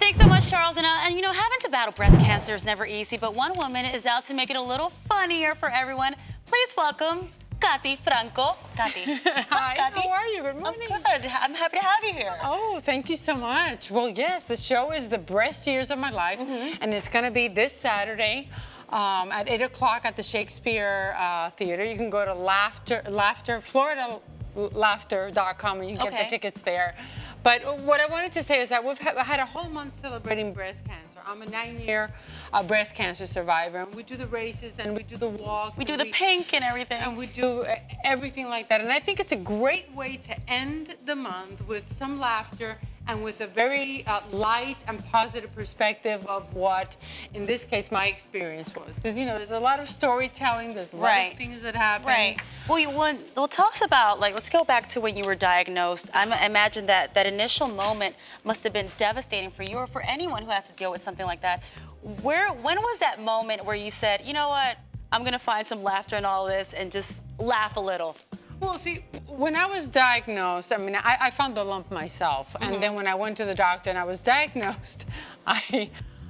Thanks so much, Charles. And you know, having to battle breast cancer is never easy, but one woman is out to make it a little funnier for everyone. Please welcome Katy Franco. Katy. Hi, Katy. how are you? Good morning. I'm good. I'm happy to have you here. Oh, thank you so much. Well, yes, the show is the breast years of my life, and it's going to be this Saturday at 8 o'clock at the Shakespeare Theater. You can go to FloridaLaughter.com and you can get the tickets there. But what I wanted to say is that we've had a whole month celebrating breast cancer. I'm a 9-year breast cancer survivor, and we do the races and we do the walks. We do the pink and everything. And we do everything like that. And I think it's a great way to end the month with some laughter and with a very light and positive perspective of what, in this case, my experience was. Because, you know, there's a lot of storytelling, there's a lot of things that happen. Right. Well, tell us about, like, let's go back to when you were diagnosed. I imagine that initial moment must have been devastating for you or for anyone who has to deal with something like that. When was that moment where you said, you know what, I'm going to find some laughter in all this and just laugh a little? Well, see, when I was diagnosed, I mean, I found the lump myself. And then when I went to the doctor and I was diagnosed,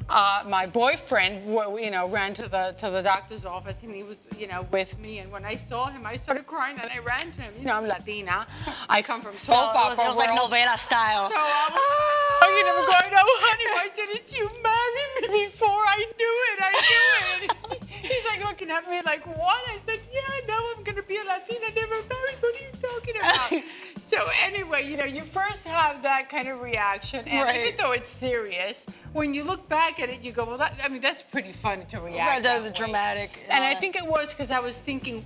my boyfriend, you know, ran to the doctor's office, and he was, you know, with me. And when I saw him, I started crying and I ran to him. You know, I'm Latina. I come from soap opera. It was like novela style. So I was hugging him and going, oh, honey, why didn't you marry me before I knew it? I knew it. He's like looking at me like, what? I said, yeah, now I'm going to be a Latina, never married. What are you talking about? So anyway, you know, you first have that kind of reaction. And even though it's serious, when you look back at it, you go, well, I mean, that's pretty fun to react that way. Dramatic. And I think it was because I was thinking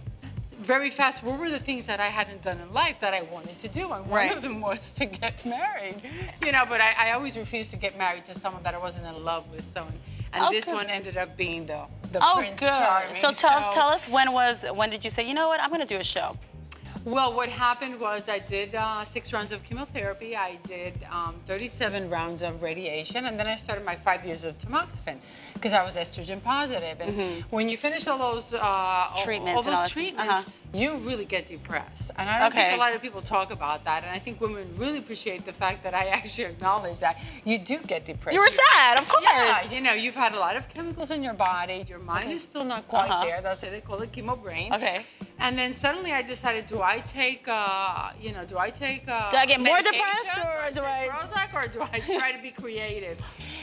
very fast, what were the things that I hadn't done in life that I wanted to do? And one of them was to get married. You know, but I always refused to get married to someone that I wasn't in love with. And this one ended up being the Prince Charming. So tell us, when did you say, you know what, I'm going to do a show? Well, what happened was I did 6 rounds of chemotherapy, I did 37 rounds of radiation, and then I started my 5 years of tamoxifen because I was estrogen positive. And when you finish all those treatments, you really get depressed. And I don't think a lot of people talk about that. And I think women really appreciate the fact that I actually acknowledge that you do get depressed. You were sad, of course. Yeah, you know, you've had a lot of chemicals in your body. Your mind is still not quite there. That's why they call it chemo brain. And then suddenly I decided, do I take, you know, do I get more depressed, or do I Prozac, or do I try to be creative?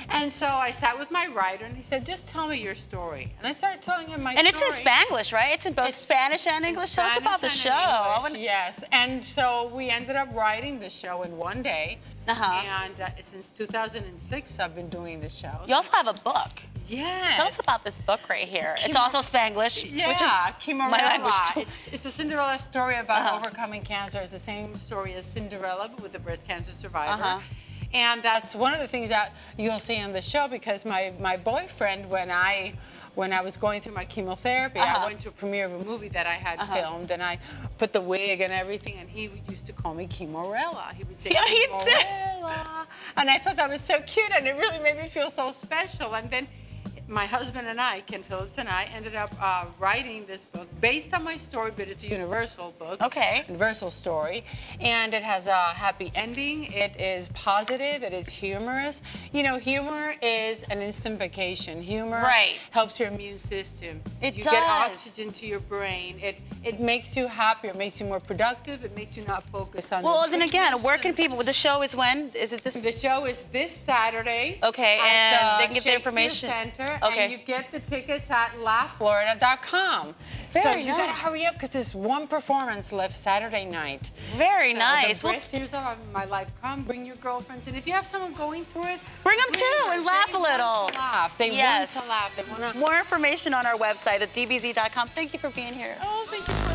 And so I sat with my writer, and he said, just tell me your story. And I started telling him my story. And it's in Spanglish, right? It's in both Spanish and English. Tell us about the show. Yes, and so we ended up writing the show in one day. And since 2006, I've been doing the show. You also have a book. Yes. Tell us about this book right here. It's also Spanglish, which is my language too. It's a Cinderella story about overcoming cancer. It's the same story as Cinderella, but with a breast cancer survivor. And that's one of the things that you'll see on the show, because my boyfriend, when I was going through my chemotherapy, I went to a premiere of a movie that I had filmed, and I put the wig and everything, and he used to call me Chemorella. He would say, Chemorella. And I thought that was so cute, and it really made me feel so special. And then my husband and I, Ken Phillips and I, ended up writing this book based on my story, but it's a universal book. Universal story. And it has a happy ending. It is positive. It is humorous. You know, humor is an instant vacation. Humor helps your immune system. You get oxygen to your brain. It makes you happier. It makes you more productive. It makes you not focus on then again, where can people, the show is when? Is it this? The show is this Saturday. And they can get the information. Center. And you get the tickets at LaughFlorida.com. So you gotta hurry up, because there's one performance left Saturday night. Very nice. The breast years of my life. Come, bring your girlfriends, and if you have someone going through it, bring them too and laugh a little. They want to laugh. They want to. More information on our website at dbz.com. Thank you for being here. Oh, thank you.